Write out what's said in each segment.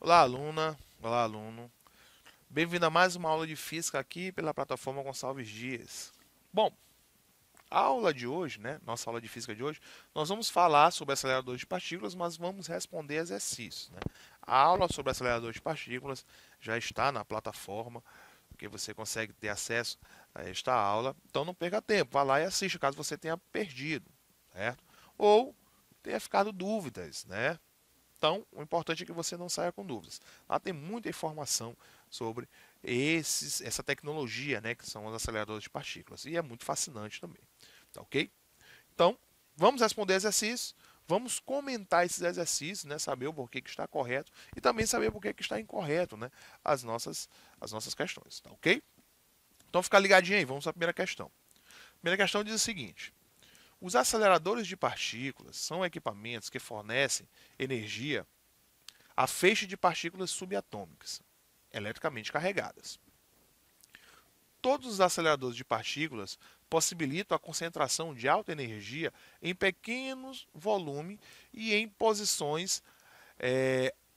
Olá, aluna. Olá, aluno. Bem-vindo a mais uma aula de física aqui pela plataforma Gonçalves Dias. Bom, a aula de hoje, nossa aula de física de hoje, nós vamos falar sobre aceleradores de partículas, mas vamos responder exercícios, A aula sobre acelerador de partículas já está na plataforma, que você consegue ter acesso a esta aula. Então não perca tempo, vá lá e assista, caso você tenha perdido, certo? Ou tenha ficado dúvidas, Então, o importante é que você não saia com dúvidas. Lá tem muita informação sobre essa tecnologia, que são os aceleradores de partículas. E é muito fascinante também. Tá ok? Então, vamos responder exercícios, vamos comentar esses exercícios, saber o porquê que está correto e também saber o porquê que está incorreto, as nossas questões. Tá ok? Então, fica ligadinho aí, vamos à primeira questão. A primeira questão diz o seguinte: os aceleradores de partículas são equipamentos que fornecem energia a feixe de partículas subatômicas, eletricamente carregadas. Todos os aceleradores de partículas possibilitam a concentração de alta energia em pequenos volumes e em posições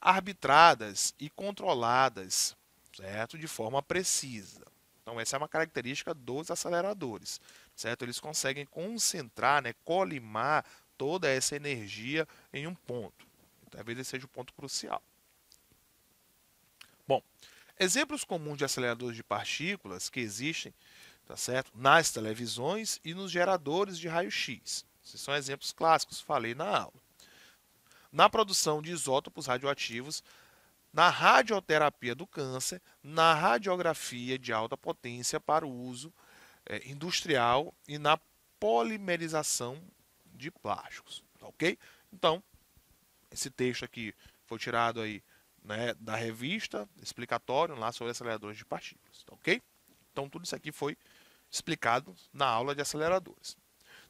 arbitradas e controladas, certo? De forma precisa. Então, essa é uma característica dos aceleradores, certo? Eles conseguem concentrar, colimar toda essa energia em um ponto. Talvez esse seja o ponto crucial. Bom, exemplos comuns de aceleradores de partículas que existem, tá certo? Nas televisões e nos geradores de raio-x. Esses são exemplos clássicos, falei na aula. Na produção de isótopos radioativos, na radioterapia do câncer, na radiografia de alta potência para o uso industrial e na polimerização de plásticos, tá ok? Então, esse texto aqui foi tirado aí, da revista explicatório lá sobre aceleradores de partículas, tá ok? Então, tudo isso aqui foi explicado na aula de aceleradores.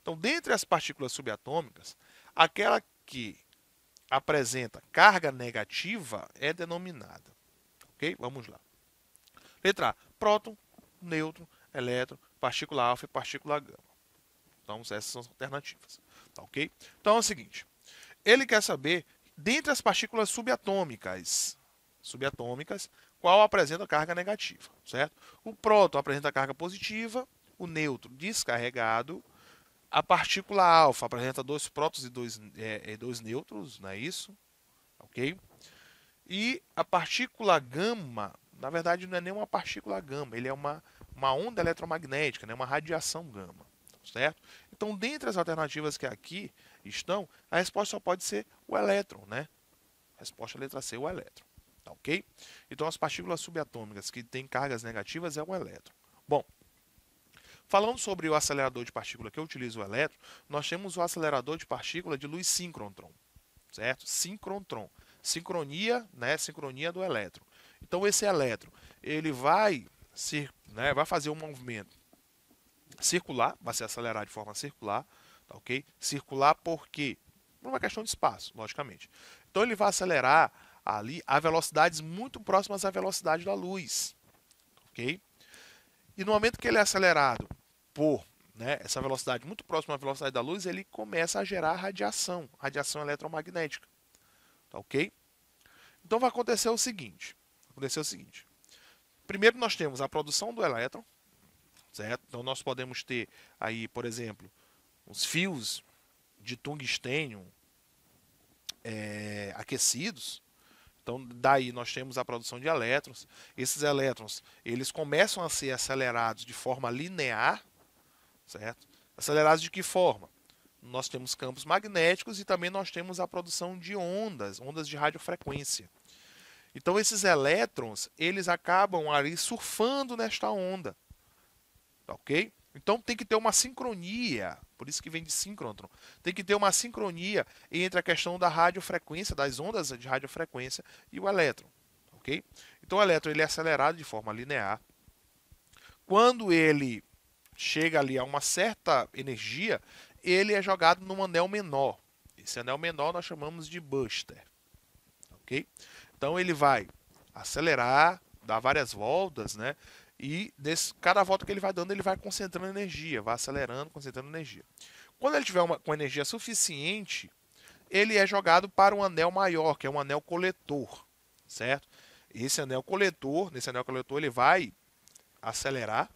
Então, dentre as partículas subatômicas, aquela que apresenta carga negativa é denominada. Ok? Vamos lá. Letra A: próton, nêutron, elétron, partícula alfa e partícula gama. Então, essas são as alternativas. Tá ok? Então, é o seguinte. Ele quer saber, dentre as partículas subatômicas, qual apresenta carga negativa, certo? O próton apresenta carga positiva, o nêutron descarregado, a partícula alfa apresenta 2 prótons e 2 nêutrons, não é isso? Ok? E a partícula gama, na verdade, não é nem uma partícula gama, ele é uma onda eletromagnética, uma radiação gama, certo? Então, dentre as alternativas que aqui estão, a resposta só pode ser o elétron, A resposta é a letra C, o elétron, tá ok? Então, as partículas subatômicas que têm cargas negativas é o elétron. Bom, falando sobre o acelerador de partícula que utiliza o elétron, nós temos o acelerador de partícula de luz síncrotron, certo? Síncrotron. Sincronia, sincronia do elétron. Então, esse elétron, ele vai fazer um movimento circular, vai se acelerar de forma circular, tá ok? Circular por quê? Por uma questão de espaço, logicamente. Então, ele vai acelerar ali a velocidades muito próximas à velocidade da luz, ok? E no momento que ele é acelerado por essa velocidade muito próxima à velocidade da luz, ele começa a gerar radiação eletromagnética. Tá ok? Então vai acontecer o seguinte. Primeiro nós temos a produção do elétron, certo? Então nós podemos ter aí, por exemplo, os fios de tungstênio aquecidos. Então daí nós temos a produção de elétrons. Esses elétrons, eles começam a ser acelerados de forma linear, certo? Acelerados de que forma? Nós temos campos magnéticos e também nós temos a produção de ondas de radiofrequência. Então esses elétrons, eles acabam ali surfando nesta onda. Tá ok? Então tem que ter uma sincronia, por isso que vem de síncrotron. Tem que ter uma sincronia entre a questão da radiofrequência, das ondas de radiofrequência e o elétron. Ok? Então o elétron ele é acelerado de forma linear. Quando ele chega ali a uma certa energia, ele é jogado num anel menor. Esse anel menor nós chamamos de buster. Ok? Então ele vai acelerar, dá várias voltas, né? E cada volta que ele vai dando, ele vai concentrando energia, vai acelerando, concentrando energia. Quando ele tiver com energia suficiente, ele é jogado para um anel maior, que é um anel coletor, certo? Nesse anel coletor, ele vai acelerar.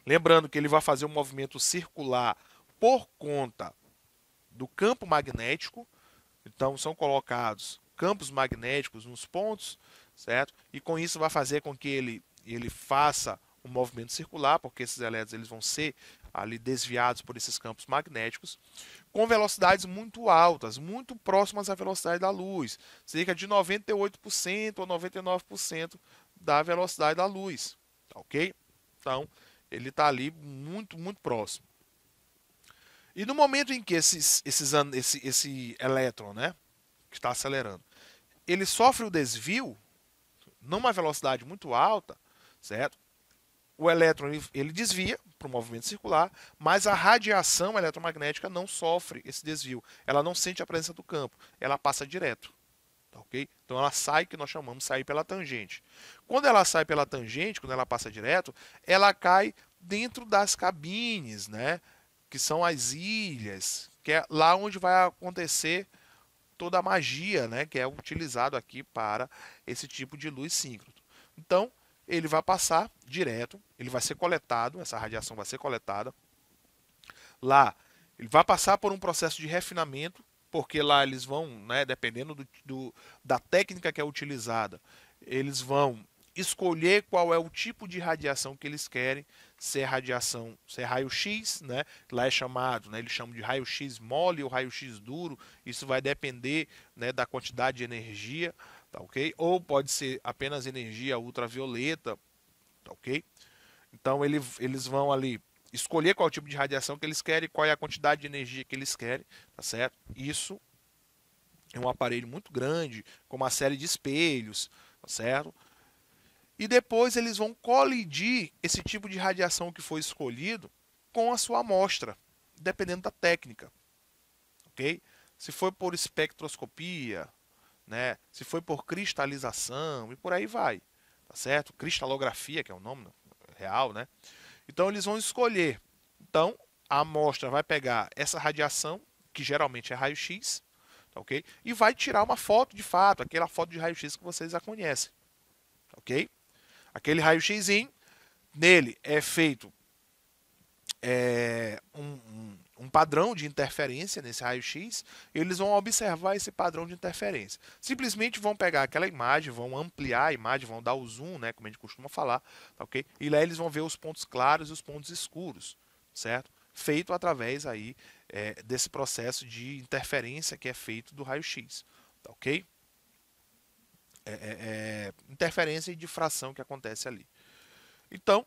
Lembrando que ele vai fazer um movimento circular por conta do campo magnético. Então são colocados campos magnéticos nos pontos, certo? E com isso vai fazer com que ele faça um movimento circular, porque esses elétrons eles vão ser ali desviados por esses campos magnéticos, com velocidades muito altas, muito próximas à velocidade da luz, cerca de 98% ou 99% da velocidade da luz, tá ok? Então, ele está ali muito, muito próximo. E no momento em que esse elétron, né, que está acelerando, ele sofre o desvio, numa velocidade muito alta, certo? O elétron ele desvia para o movimento circular, mas a radiação eletromagnética não sofre esse desvio. Ela não sente a presença do campo, ela passa direto. Tá, ok? Então ela sai, que nós chamamos de sair pela tangente. Quando ela sai pela tangente, quando ela passa direto, ela cai dentro das cabines, né? Que são as ilhas, que é lá onde vai acontecer toda a magia, né? Que é utilizado aqui para esse tipo de luz síncrono. Então, ele vai passar direto, ele vai ser coletado, essa radiação vai ser coletada. Lá, ele vai passar por um processo de refinamento, porque lá eles vão, né, dependendo da técnica que é utilizada, eles vão escolher qual é o tipo de radiação que eles querem, se é radiação, se é raio-x, né? Lá é chamado, né, eles chamam de raio-x mole ou raio-x duro, isso vai depender, né, da quantidade de energia, tá ok? Ou pode ser apenas energia ultravioleta, tá ok? Então eles vão ali escolher qual tipo de radiação que eles querem, qual é a quantidade de energia que eles querem, tá certo? Isso é um aparelho muito grande, com uma série de espelhos, tá certo? E depois eles vão colidir esse tipo de radiação que foi escolhido com a sua amostra, dependendo da técnica, ok? Se for por espectroscopia, né? Se foi por cristalização e por aí vai, tá certo? Cristalografia, que é o nome real, né? Então eles vão escolher. Então a amostra vai pegar essa radiação, que geralmente é raio-x, tá ok? E vai tirar uma foto de fato, aquela foto de raio-x que vocês já conhecem, ok? Aquele raio-x, nele é feito um padrão de interferência nesse raio-x, eles vão observar esse padrão de interferência. Simplesmente vão pegar aquela imagem, vão ampliar a imagem, vão dar o zoom, né, como a gente costuma falar, tá, ok? E lá eles vão ver os pontos claros e os pontos escuros, certo? Feito através aí desse processo de interferência que é feito do raio-x, tá, ok? Interferência e difração que acontece ali. Então,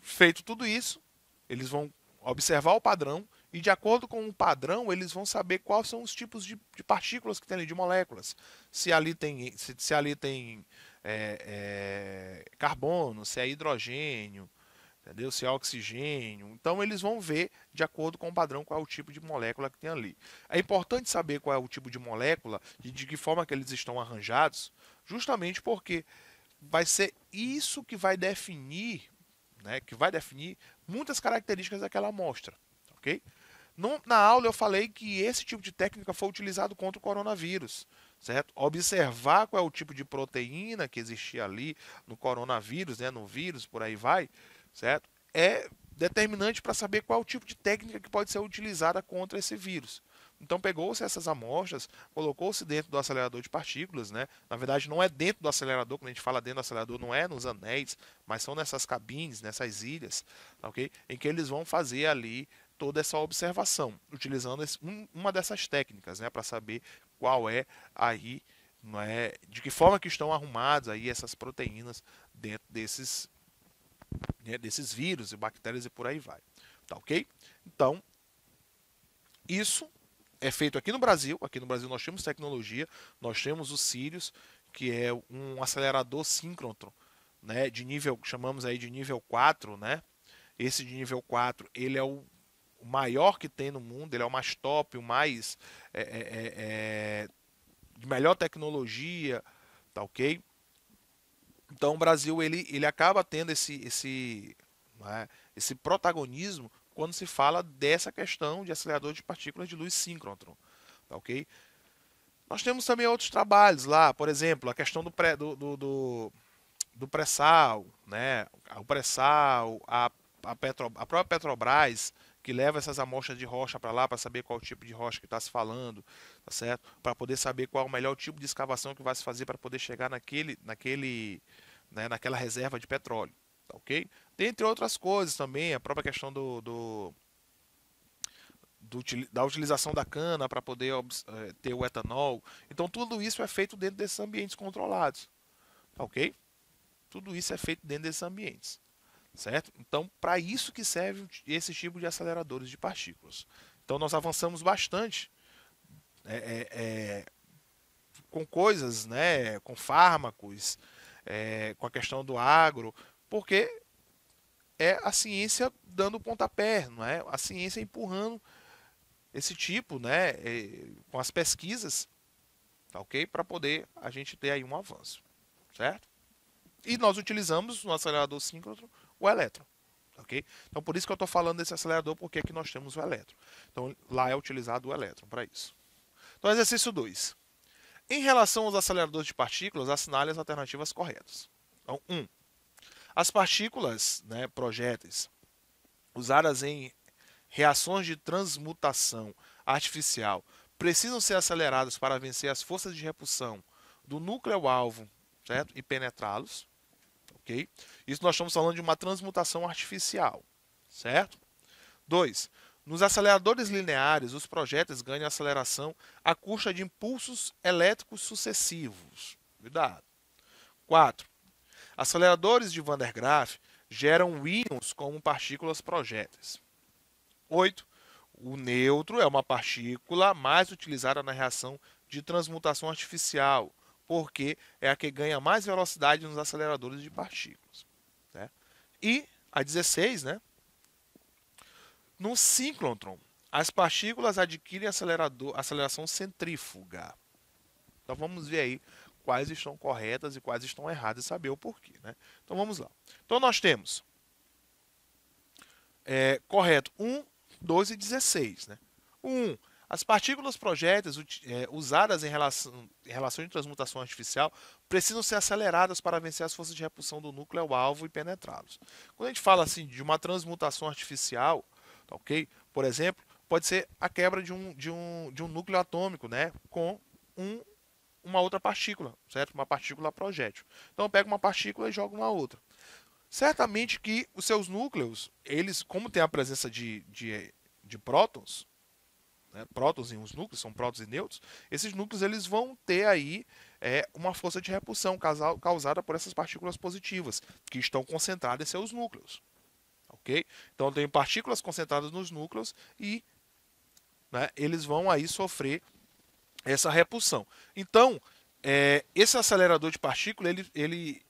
feito tudo isso, eles vão observar o padrão e, de acordo com o padrão, eles vão saber quais são os tipos de partículas que tem ali, de moléculas. Se ali tem, se ali tem carbono, se é hidrogênio, entendeu? Se é oxigênio. Então, eles vão ver, de acordo com o padrão, qual é o tipo de molécula que tem ali. É importante saber qual é o tipo de molécula e de que forma que eles estão arranjados, justamente porque vai ser isso que vai definir, né, muitas características daquela amostra, ok? Na aula eu falei que esse tipo de técnica foi utilizado contra o coronavírus, certo? Observar qual é o tipo de proteína que existia ali no coronavírus, né, no vírus, por aí vai, certo? É determinante para saber qual é o tipo de técnica que pode ser utilizada contra esse vírus. Então pegou-se essas amostras, colocou-se dentro do acelerador de partículas, né? Na verdade não é dentro do acelerador, quando a gente fala dentro do acelerador, não é nos anéis, mas são nessas cabines, nessas ilhas, ok? Em que eles vão fazer ali toda essa observação, utilizando uma dessas técnicas, né? Para saber qual é aí, não é, de que forma que estão arrumadas aí essas proteínas dentro desses vírus e bactérias e por aí vai, tá ok? Então, isso é feito aqui no Brasil. Aqui no Brasil nós temos tecnologia, nós temos o Sirius, que é um acelerador síncrono, né, de nível, chamamos aí de nível 4, né? Esse de nível 4, ele é o maior que tem no mundo, ele é o mais top, o mais de melhor tecnologia, tá ok? Então o Brasil ele acaba tendo né, esse protagonismo quando se fala dessa questão de acelerador de partículas de luz síncrotron. Tá, ok? Nós temos também outros trabalhos lá, por exemplo, a questão do pré-sal, né? O pré-sal, a própria Petrobras, que leva essas amostras de rocha para lá para saber qual tipo de rocha que está se falando, tá certo? Para poder saber qual é o melhor tipo de escavação que vai se fazer para poder chegar naquela reserva de petróleo, tá, ok? Dentre outras coisas também, a própria questão da utilização da cana para poder ter o etanol. Então tudo isso é feito dentro desses ambientes controlados, tá, ok? Tudo isso é feito dentro desses ambientes, certo? Então, para isso que serve esse tipo de aceleradores de partículas. Então, nós avançamos bastante com coisas, né, com fármacos, com a questão do agro, porque é a ciência dando o pontapé, não é? A ciência empurrando esse tipo, né, com as pesquisas, tá, ok? Para poder a gente ter aí um avanço, certo? E nós utilizamos no acelerador síncrono o elétron. Ok? Então, por isso que eu estou falando desse acelerador, porque aqui nós temos o elétron. Então, lá é utilizado o elétron para isso. Então, exercício 2. Em relação aos aceleradores de partículas, assinale as alternativas corretas. Então, 1. As partículas, né, projéteis, usadas em reações de transmutação artificial, precisam ser aceleradas para vencer as forças de repulsão do núcleo-alvo, certo? E penetrá-los. Ok? Isso nós estamos falando de uma transmutação artificial, certo? 2. Nos aceleradores lineares, os projéteis ganham aceleração à custa de impulsos elétricos sucessivos. Cuidado. 4. Aceleradores de Van der Graaf geram íons como partículas projéteis. 8. O nêutron é uma partícula mais utilizada na reação de transmutação artificial, porque é a que ganha mais velocidade nos aceleradores de partículas. Né? E a 16, né? No síncrotron, as partículas adquirem aceleração centrífuga. Então vamos ver aí quais estão corretas e quais estão erradas e saber o porquê. Né? Então vamos lá. Então nós temos correto 1, 2 e 16. Né? 1. As partículas projéteis usadas em relação de transmutação artificial precisam ser aceleradas para vencer as forças de repulsão do núcleo-alvo e penetrá-los. Quando a gente fala assim de uma transmutação artificial, tá, ok? Por exemplo, pode ser a quebra de um núcleo atômico, né, com uma outra partícula, certo? Uma partícula projétil. Então eu pego uma partícula e jogo uma outra. Certamente que os seus núcleos, eles, como tem a presença de prótons, né, prótons em uns núcleos, são prótons e nêutrons, esses núcleos eles vão ter aí uma força de repulsão causada por essas partículas positivas, que estão concentradas em seus núcleos. Ok? Então eu tenho partículas concentradas nos núcleos e, né, eles vão aí sofrer essa repulsão. Então, esse acelerador de partícula, ele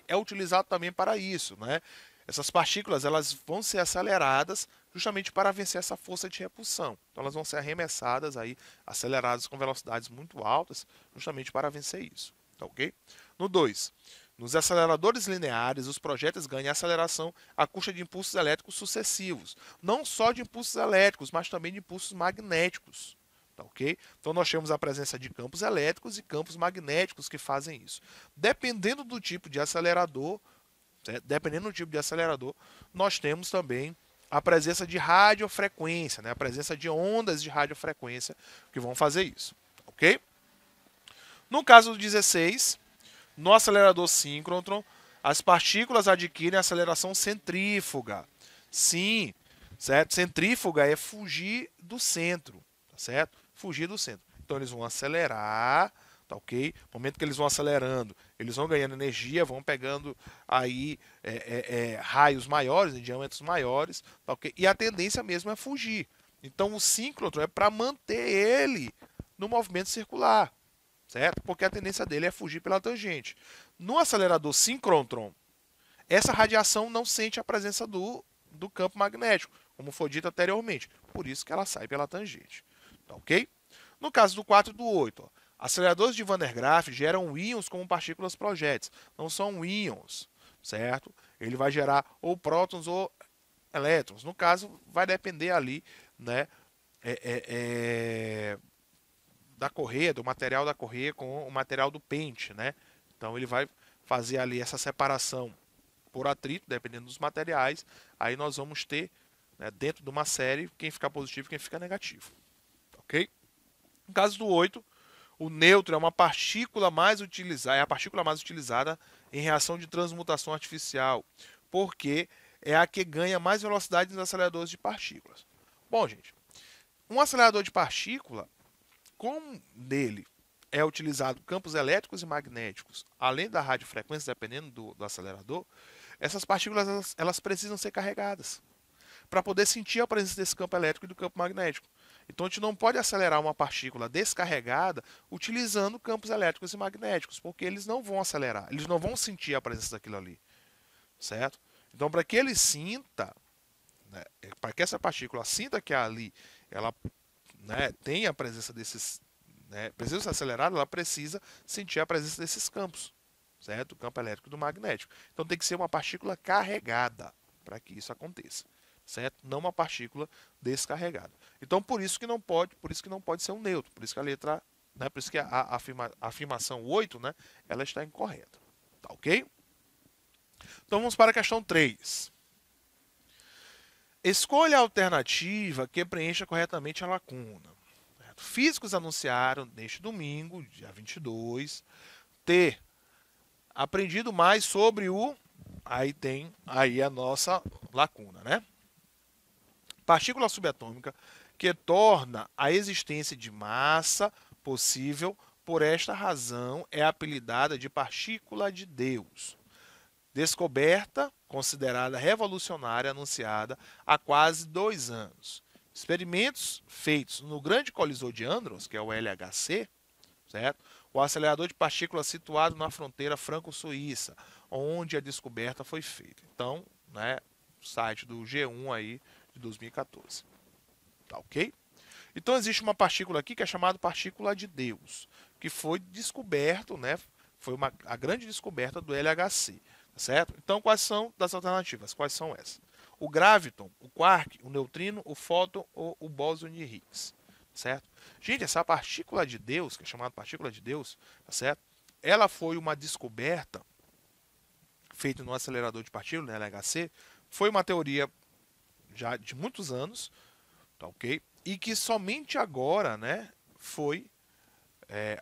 é utilizado também para isso, né? Essas partículas elas vão ser aceleradas justamente para vencer essa força de repulsão. Então elas vão ser arremessadas aí, aceleradas com velocidades muito altas, justamente para vencer isso. Tá, ok? No 2. Nos aceleradores lineares, os projéteis ganham aceleração à custa de impulsos elétricos sucessivos. Não só de impulsos elétricos, mas também de impulsos magnéticos. Tá, ok? Então nós temos a presença de campos elétricos e campos magnéticos que fazem isso. Dependendo do tipo de acelerador, nós temos também a presença de radiofrequência, né? A presença de ondas de radiofrequência que vão fazer isso. Ok? No caso do 16, no acelerador síncrotron, as partículas adquirem aceleração centrífuga. Sim, certo? Centrífuga é fugir do centro, tá certo? Fugir do centro. Então eles vão acelerar, tá, ok? No momento que eles vão acelerando, eles vão ganhando energia, vão pegando aí raios maiores, em diâmetros maiores, tá, ok? E a tendência mesmo é fugir. Então o síncrotron é para manter ele no movimento circular, certo? Porque a tendência dele é fugir pela tangente. No acelerador síncrotron, essa radiação não sente a presença do campo magnético, como foi dito anteriormente. Por isso que ela sai pela tangente. Tá, ok? No caso do 4 e do 8, ó, Aceleradores de Van der Graaf geram íons como partículas projéteis. Não são íons, certo? Ele vai gerar ou prótons ou elétrons. No caso, vai depender ali, né, da correia, do material da correia com o material do pente, né? Então ele vai fazer ali essa separação por atrito, dependendo dos materiais. Aí nós vamos ter, né, dentro de uma série, quem fica positivo e quem fica negativo. Ok? No caso do 8, o nêutron é uma partícula mais utilizada, é a partícula mais utilizada em reação de transmutação artificial, porque é a que ganha mais velocidade nos aceleradores de partículas. Bom, gente, um acelerador de partícula, como nele é utilizado campos elétricos e magnéticos, além da radiofrequência, dependendo do acelerador, essas partículas elas precisam ser carregadas para poder sentir a presença desse campo elétrico e do campo magnético. Então a gente não pode acelerar uma partícula descarregada utilizando campos elétricos e magnéticos, porque eles não vão acelerar, eles não vão sentir a presença daquilo ali, certo? Então para que ele sinta, né, para que essa partícula sinta que ali ela, né, tem a presença desses, né, presença acelerada, ela precisa sentir a presença desses campos, certo? O campo elétrico e do magnético. Então tem que ser uma partícula carregada para que isso aconteça, certo? Não uma partícula descarregada. Então por isso que não pode ser um nêutron, por isso que a letra, né, por isso que a afirmação 8, né, ela está incorreta. Tá OK? Então vamos para a questão 3. Escolha a alternativa que preencha corretamente a lacuna. Físicos anunciaram neste domingo, dia 22, ter aprendido mais sobre o... Aí tem aí a nossa lacuna, né? Partícula subatômica que torna a existência de massa possível, por esta razão é apelidada de partícula de Deus. Descoberta, considerada revolucionária, anunciada há quase 2 anos. Experimentos feitos no Grande Colisor de Andros, que é o LHC, certo? O acelerador de partículas situado na fronteira franco-suíça, onde a descoberta foi feita. Então, né, site do G1 aí de 2014. Tá OK? Então existe uma partícula aqui que é chamada partícula de Deus, que foi descoberto, né? Foi a grande descoberta do LHC, certo? Então quais são das alternativas? Quais são essas? O graviton, o quark, o neutrino, o fóton ou o bóson de Higgs, certo? Gente, essa partícula de Deus, que é chamada partícula de Deus, tá certo? Ela foi uma descoberta feita no acelerador de partículas, no LHC, foi uma teoria já de muitos anos, tá OK? E que somente agora, né,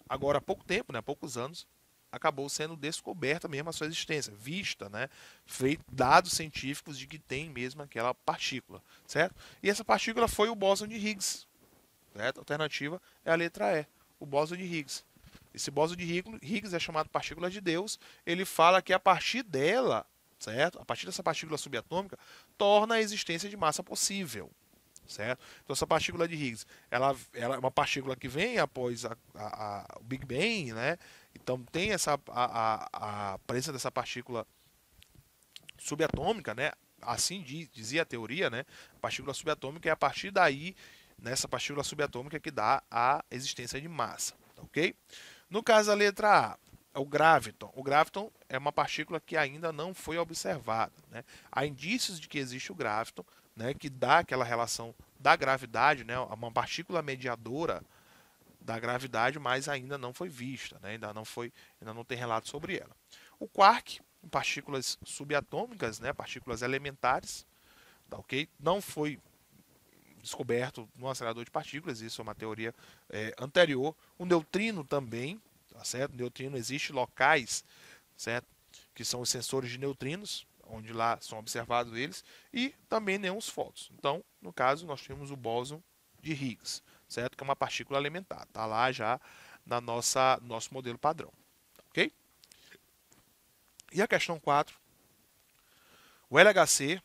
agora há pouco tempo, né, há poucos anos, acabou sendo descoberta mesmo a sua existência, vista, né, feito dados científicos de que tem mesmo aquela partícula, certo? E essa partícula foi o bóson de Higgs, certo? A alternativa é a letra E, o bóson de Higgs. Esse bóson de Higgs é chamado partícula de Deus. Ele fala que a partir dela, certo? A partir dessa partícula subatômica, torna a existência de massa possível, certo? Então essa partícula de Higgs, ela é uma partícula que vem após o Big Bang, né? Então tem a presença dessa partícula subatômica, né? Assim dizia a teoria, né? A partícula subatômica é a partir daí, nessa partícula subatômica, que dá a existência de massa, OK? No caso da letra A, o graviton. O graviton é uma partícula que ainda não foi observada, né? Há indícios de que existe o graviton, né, que dá aquela relação da gravidade, né, uma partícula mediadora da gravidade, mas ainda não foi vista, né, ainda não tem relato sobre ela. O quark, partículas subatômicas, né, partículas elementares, tá OK? Não foi descoberto no acelerador de partículas, isso é uma teoria anterior. O neutrino também, tá certo? O neutrino existe locais, certo? Que são os sensores de neutrinos, onde lá são observados eles, e também nenhum os fótons. Então, no caso, nós temos o bóson de Higgs, certo? Que é uma partícula elementar, está lá já na nosso modelo padrão, OK? E a questão 4, o LHC,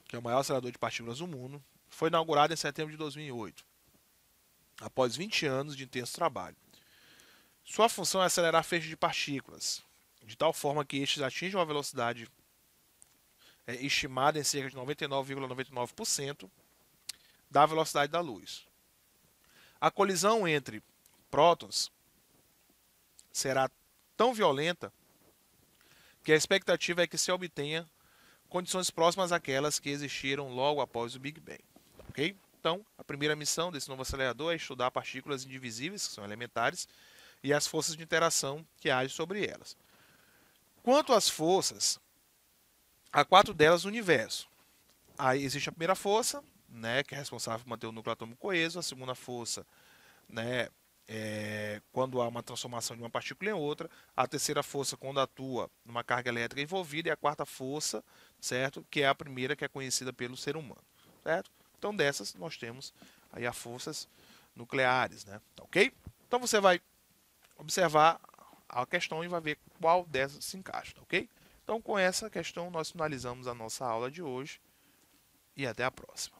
que é o maior acelerador de partículas do mundo, foi inaugurado em setembro de 2008, após 20 anos de intenso trabalho. Sua função é acelerar feixes de partículas, de tal forma que estes atinjam uma velocidade estimada em cerca de 99,99% da velocidade da luz. A colisão entre prótons será tão violenta que a expectativa é que se obtenha condições próximas àquelas que existiram logo após o Big Bang. Ok? Então, a primeira missão desse novo acelerador é estudar partículas indivisíveis, que são elementares, e as forças de interação que agem sobre elas. Quanto às forças, há 4 delas no universo. Aí existe a primeira força, né, que é responsável por manter o núcleo atômico coeso. A segunda força, né, quando há uma transformação de uma partícula em outra. A terceira força, quando atua numa carga elétrica envolvida. E a quarta força, certo, que é a primeira, que é conhecida pelo ser humano, certo? Então, dessas, nós temos aí as forças nucleares, né? Ok? Então, você vai observar a questão e vai ver qual dessas se encaixa, ok? Então, com essa questão, nós finalizamos a nossa aula de hoje e até a próxima.